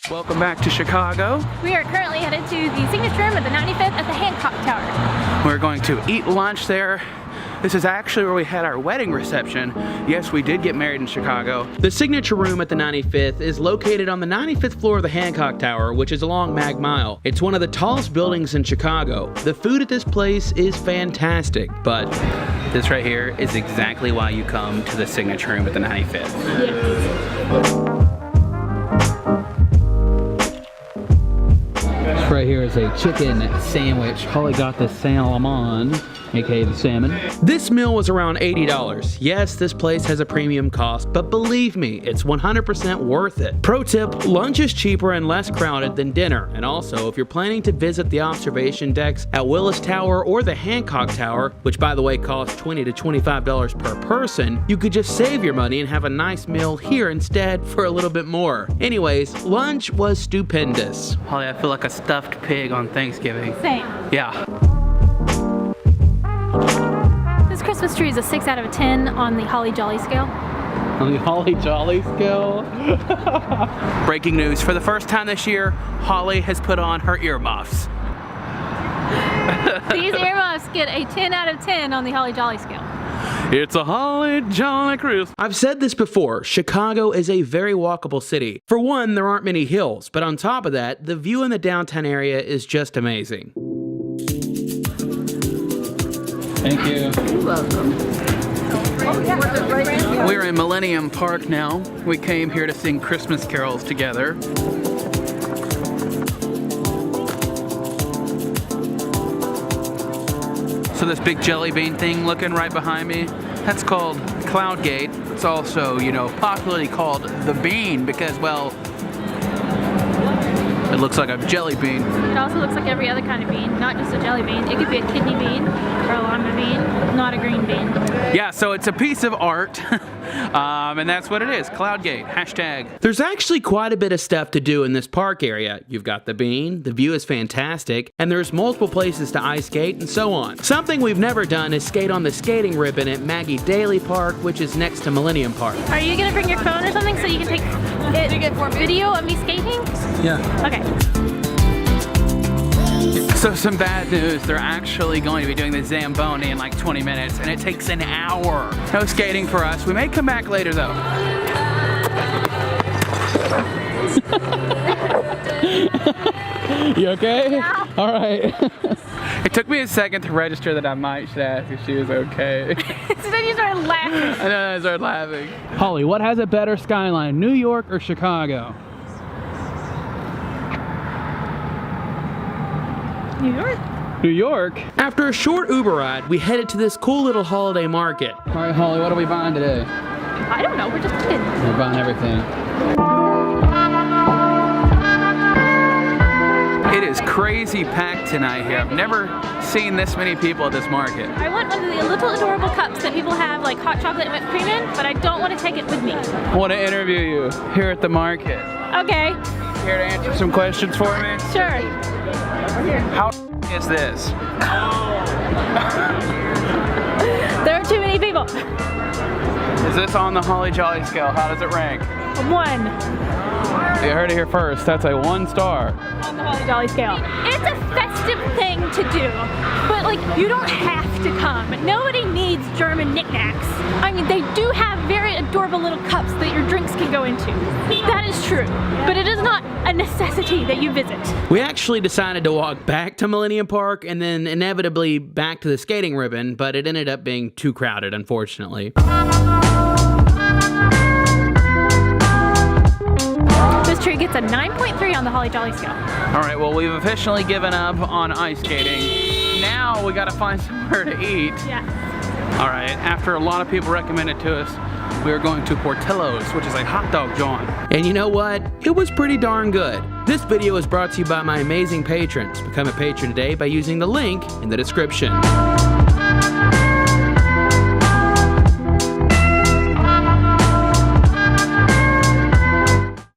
Welcome back to Chicago. We are currently headed to the signature room at the 95th at the Hancock Tower. We're going to eat lunch there. This is actually where we had our wedding reception. Yes, we did get married in Chicago. The signature room at the 95th is located on the 95th floor of the Hancock Tower, which is along Mag Mile. It's one of the tallest buildings in Chicago. The food at this place is fantastic, but this right here is exactly why you come to the signature room at the 95th. Yes. Right here is a chicken sandwich. Holly got the salmon, aka the salmon. This meal was around $80. Yes, this place has a premium cost, but believe me, it's 100% worth it. Pro tip, lunch is cheaper and less crowded than dinner. And also, if you're planning to visit the observation decks at Willis Tower or the Hancock Tower, which by the way costs $20 to $25 per person, you could just save your money and have a nice meal here instead for a little bit more. Anyways, lunch was stupendous. Holly, I feel like a stuffed pig on Thanksgiving. Same. Yeah. This Christmas tree is a 6 out of 10 on the Holly Jolly scale. On the Holly Jolly scale? Breaking news, for the first time this year, Holly has put on her earmuffs. These earmuffs get a 10 out of 10 on the Holly Jolly scale. It's a Holly Jolly Christmas. I've said this before, Chicago is a very walkable city. For one, there aren't many hills, but on top of that, the view in the downtown area is just amazing. Thank you. You're welcome. We're in Millennium Park now. We came here to sing Christmas carols together. So this big jelly bean thing looking right behind me, that's called Cloud Gate. It's also, you know, popularly called the bean because, well, it looks like a jelly bean. It also looks like every other kind of bean, not just a jelly bean. It could be a kidney bean or a lima bean, not a green bean. Yeah, so it's a piece of art, and that's what it is, Cloud Gate, hashtag. There's actually quite a bit of stuff to do in this park area. You've got the bean, the view is fantastic, and there's multiple places to ice skate and so on. Something we've never done is skate on the skating ribbon at Maggie Daly Park, which is next to Millennium Park. Are you gonna bring your phone or something so you can take video of me skating? Yeah. Okay. So some bad news, they're actually going to be doing the Zamboni in like 20 minutes, and it takes an hour. No skating for us. We may come back later though. You okay? Yeah. All right. It took me a second to register that I should ask if she was okay. So then you started laughing. And then I started laughing. Holly, what has a better skyline, New York or Chicago? New York? New York? After a short Uber ride, we headed to this cool little holiday market. All right, Holly, what are we buying today? I don't know, we're just kidding. We're buying everything. It is crazy packed tonight here. I've never seen this many people at this market. I want one of the little adorable cups that people have like hot chocolate and whipped cream in, but I don't want to take it with me. I want to interview you here at the market. Okay. Here to answer some questions for me? Sure. How is this? There are too many people. Is this on the Holly Jolly scale? How does it rank? 1 You heard it here first. That's a 1 star. on the Holly Jolly scale. It's a festive thing to do, but like you don't have to come. Nobody needs German knickknacks. I mean, they do have very adorable little cups that your drinks can go into. That is true, but it is not a necessity that you visit. We actually decided to walk back to Millennium Park and then inevitably back to the skating ribbon, but it ended up being too crowded, unfortunately. This tree gets a 9.3 on the Holly Jolly scale. All right, well, we've officially given up on ice skating. Now we gotta find somewhere to eat. Yeah. All right, after a lot of people recommended to us, we are going to Portillo's, which is a hot dog joint. And you know what? It was pretty darn good. This video is brought to you by my amazing patrons. Become a patron today by using the link in the description.